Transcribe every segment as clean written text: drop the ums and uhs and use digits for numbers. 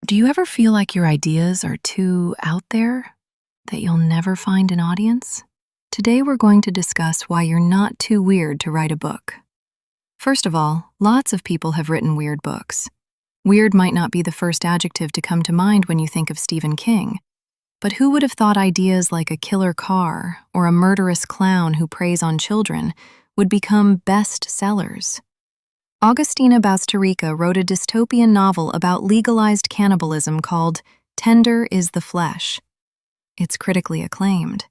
Do you ever feel like your ideas are too out there, that you'll never find an audience? Today we're going to discuss why you're not too weird to write a book. First of all, lots of people have written weird books. Weird might not be the first adjective to come to mind when you think of Stephen King, but who would have thought ideas like a killer car or a murderous clown who preys on children would become bestsellers? Agustina Bastarrica wrote a dystopian novel about legalized cannibalism called Tender is the Flesh. It's critically acclaimed.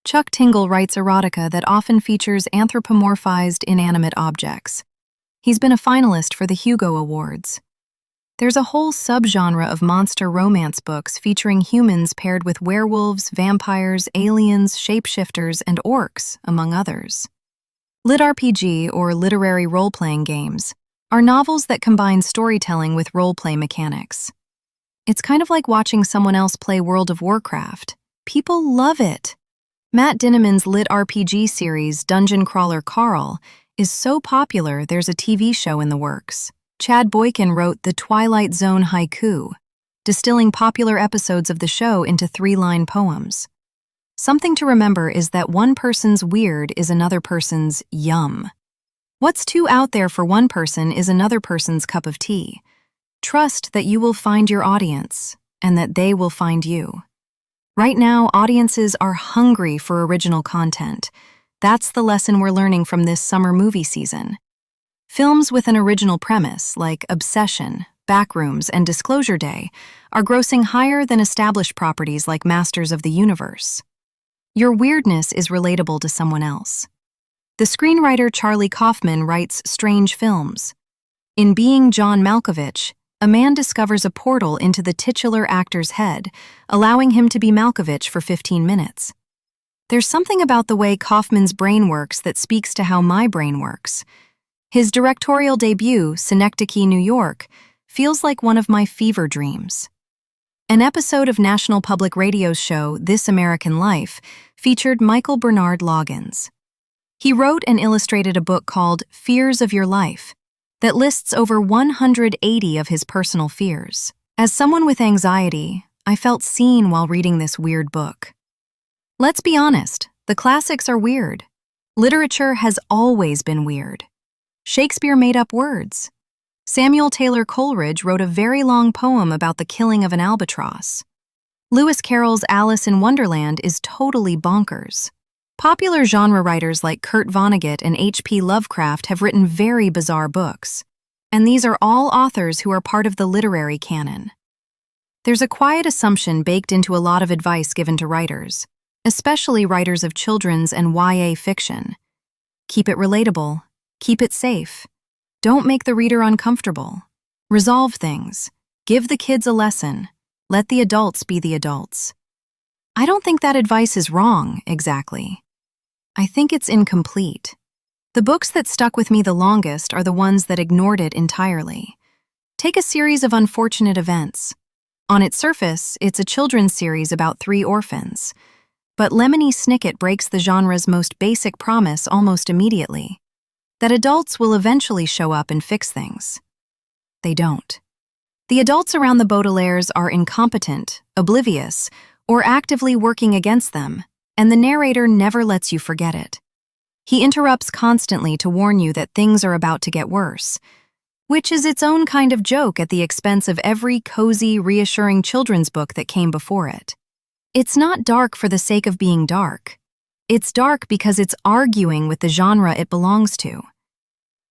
Chuck Tingle writes erotica that often features anthropomorphized inanimate objects. He's been a finalist for the Hugo Awards. There's a whole subgenre of monster romance books featuring humans paired with werewolves, vampires, aliens, shapeshifters, and orcs, among others. Lit RPG, or literary role-playing games, are novels that combine storytelling with role-play mechanics. It's kind of like watching someone else play World of Warcraft. People love it. Matt Dinniman's lit RPG series, Dungeon Crawler Carl, is so popular there's a TV show in the works. Chad Boykin wrote The Twilight Zone Haiku, distilling popular episodes of the show into 3-line poems. Something to remember is that one person's weird is another person's yum. What's too out there for one person is another person's cup of tea. Trust that you will find your audience, and that they will find you. Right now, audiences are hungry for original content. That's the lesson we're learning from this summer movie season. Films with an original premise, like Obsession, Backrooms, and Disclosure Day, are grossing higher than established properties like Masters of the Universe. Your weirdness is relatable to someone else. The screenwriter Charlie Kaufman writes strange films. In Being John Malkovich, a man discovers a portal into the titular actor's head, allowing him to be Malkovich for 15 minutes. There's something about the way Kaufman's brain works that speaks to how my brain works. His directorial debut, Synecdoche, New York, feels like one of my fever dreams. An episode of National Public Radio's show, This American Life, featured Michael Bernard Loggins. He wrote and illustrated a book called Fears of Your Life that lists over 180 of his personal fears. As someone with anxiety, I felt seen while reading this weird book. Let's be honest, the classics are weird. Literature has always been weird. Shakespeare made up words. Samuel Taylor Coleridge wrote a very long poem about the killing of an albatross. Lewis Carroll's Alice in Wonderland is totally bonkers. Popular genre writers like Kurt Vonnegut and H.P. Lovecraft have written very bizarre books, and these are all authors who are part of the literary canon. There's a quiet assumption baked into a lot of advice given to writers, especially writers of children's and YA fiction. Keep it relatable. Keep it safe. Don't make the reader uncomfortable. Resolve things. Give the kids a lesson. Let the adults be the adults. I don't think that advice is wrong, exactly. I think it's incomplete. The books that stuck with me the longest are the ones that ignored it entirely. Take a series of unfortunate events. On its surface, it's a children's series about 3 orphans. But Lemony Snicket breaks the genre's most basic promise almost immediately. That adults will eventually show up and fix things. They don't. The adults around the Baudelaires are incompetent, oblivious, or actively working against them, and the narrator never lets you forget it. He interrupts constantly to warn you that things are about to get worse, which is its own kind of joke at the expense of every cozy, reassuring children's book that came before it. It's not dark for the sake of being dark. It's dark because it's arguing with the genre it belongs to.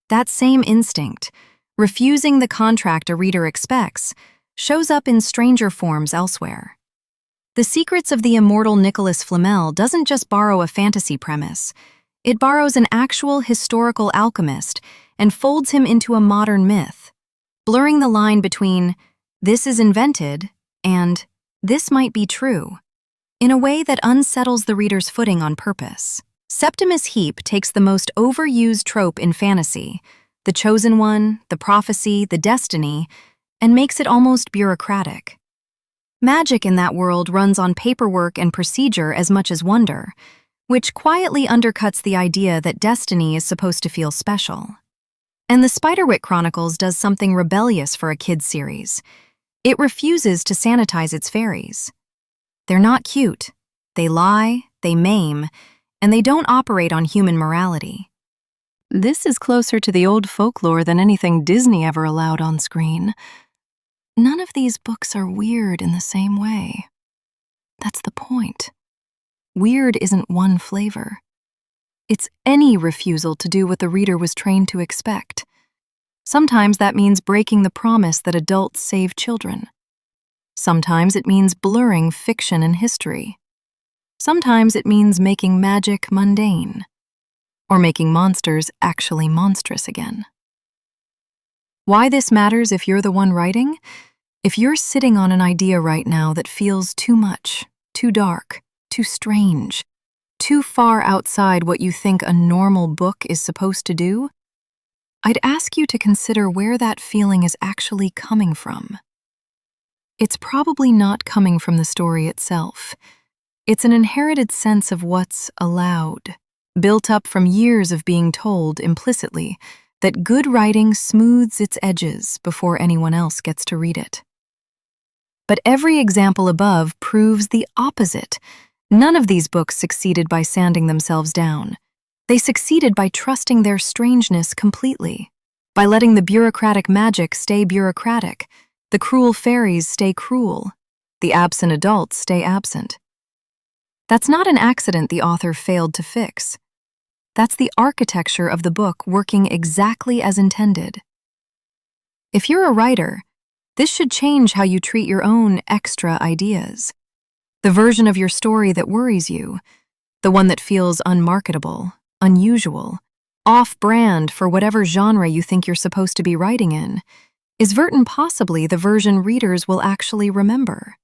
That same instinct, refusing the contract a reader expects, shows up in stranger forms elsewhere. The Secrets of the Immortal Nicholas Flamel doesn't just borrow a fantasy premise. It borrows an actual historical alchemist and folds him into a modern myth, blurring the line between "this is invented" and "this might be true," in a way that unsettles the reader's footing on purpose. Septimus Heap takes the most overused trope in fantasy, the chosen one, the prophecy, the destiny, and makes it almost bureaucratic. Magic in that world runs on paperwork and procedure as much as wonder, which quietly undercuts the idea that destiny is supposed to feel special. And the Spiderwick Chronicles does something rebellious for a kids' series. It refuses to sanitize its fairies. They're not cute. They lie, they maim, and they don't operate on human morality. This is closer to the old folklore than anything Disney ever allowed on screen. None of these books are weird in the same way. That's the point. Weird isn't one flavor. It's any refusal to do what the reader was trained to expect. Sometimes that means breaking the promise that adults save children. Sometimes it means blurring fiction and history. Sometimes it means making magic mundane, or making monsters actually monstrous again. Why this matters if you're the one writing? If you're sitting on an idea right now that feels too much, too dark, too strange, too far outside what you think a normal book is supposed to do, I'd ask you to consider where that feeling is actually coming from. It's probably not coming from the story itself. It's an inherited sense of what's allowed, built up from years of being told implicitly that good writing smooths its edges before anyone else gets to read it. But every example above proves the opposite. None of these books succeeded by sanding themselves down. They succeeded by trusting their strangeness completely, by letting the bureaucratic magic stay bureaucratic, the cruel fairies stay cruel, the absent adults stay absent. That's not an accident the author failed to fix. That's the architecture of the book working exactly as intended. If you're a writer, this should change how you treat your own extra ideas. The version of your story that worries you, the one that feels unmarketable, unusual, off-brand for whatever genre you think you're supposed to be writing in, is possibly the version readers will actually remember.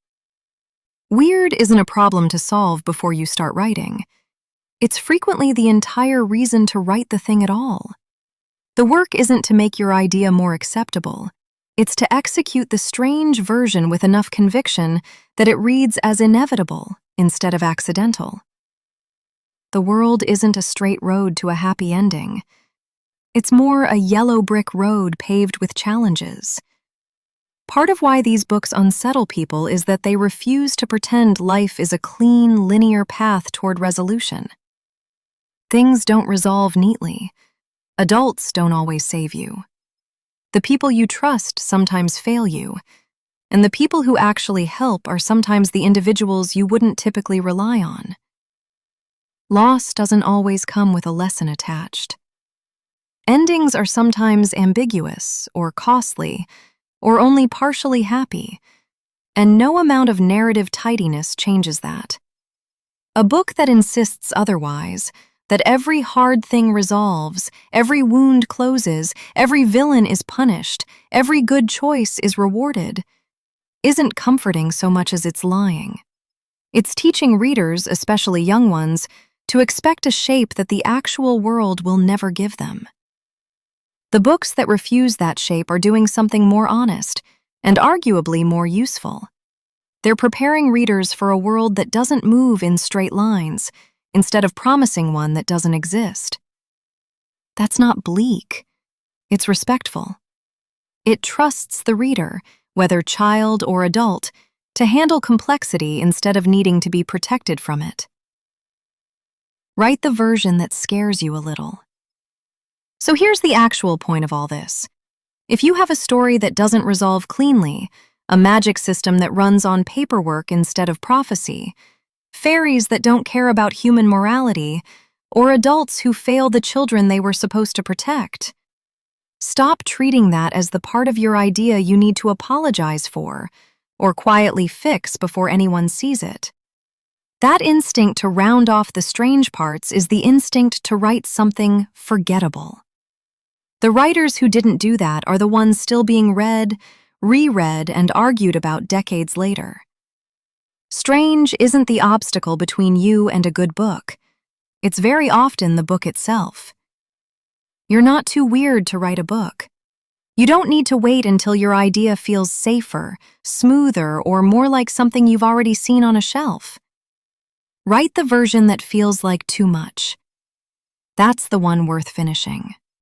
Weird isn't a problem to solve before you start writing. It's frequently the entire reason to write the thing at all. The work isn't to make your idea more acceptable. It's to execute the strange version with enough conviction that it reads as inevitable instead of accidental. The world isn't a straight road to a happy ending. It's more a yellow brick road paved with challenges. Part of why these books unsettle people is that they refuse to pretend life is a clean, linear path toward resolution. Things don't resolve neatly. Adults don't always save you. The people you trust sometimes fail you, and the people who actually help are sometimes the individuals you wouldn't typically rely on. Loss doesn't always come with a lesson attached. Endings are sometimes ambiguous or costly or only partially happy, and no amount of narrative tidiness changes that. A book that insists otherwise, that every hard thing resolves, every wound closes, every villain is punished, every good choice is rewarded, isn't comforting so much as it's lying. It's teaching readers, especially young ones, to expect a shape that the actual world will never give them. The books that refuse that shape are doing something more honest and arguably more useful. They're preparing readers for a world that doesn't move in straight lines, instead of promising one that doesn't exist. That's not bleak. It's respectful. It trusts the reader, whether child or adult, to handle complexity instead of needing to be protected from it. Write the version that scares you a little. So here's the actual point of all this. If you have a story that doesn't resolve cleanly, a magic system that runs on paperwork instead of prophecy, fairies that don't care about human morality, or adults who fail the children they were supposed to protect, stop treating that as the part of your idea you need to apologize for or quietly fix before anyone sees it. That instinct to round off the strange parts is the instinct to write something forgettable. The writers who didn't do that are the ones still being read, reread, and argued about decades later. Strange isn't the obstacle between you and a good book. It's very often the book itself. You're not too weird to write a book. You don't need to wait until your idea feels safer, smoother, or more like something you've already seen on a shelf. Write the version that feels like too much. That's the one worth finishing.